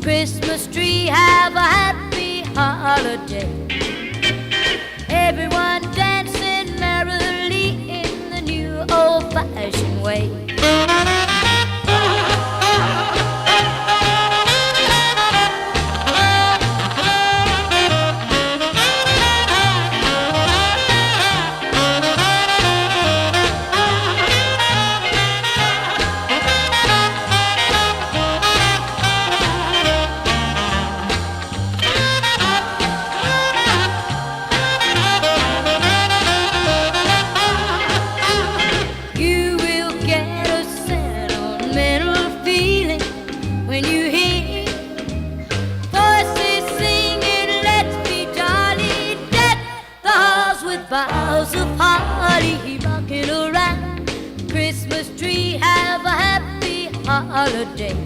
Christmas tree, have a happy holiday. Everyone dancing merrily in the new old-fashioned way. When you hear voices singing, let's be jolly, deck the halls with boughs of holly, rocking around Christmas tree, have a happy holiday.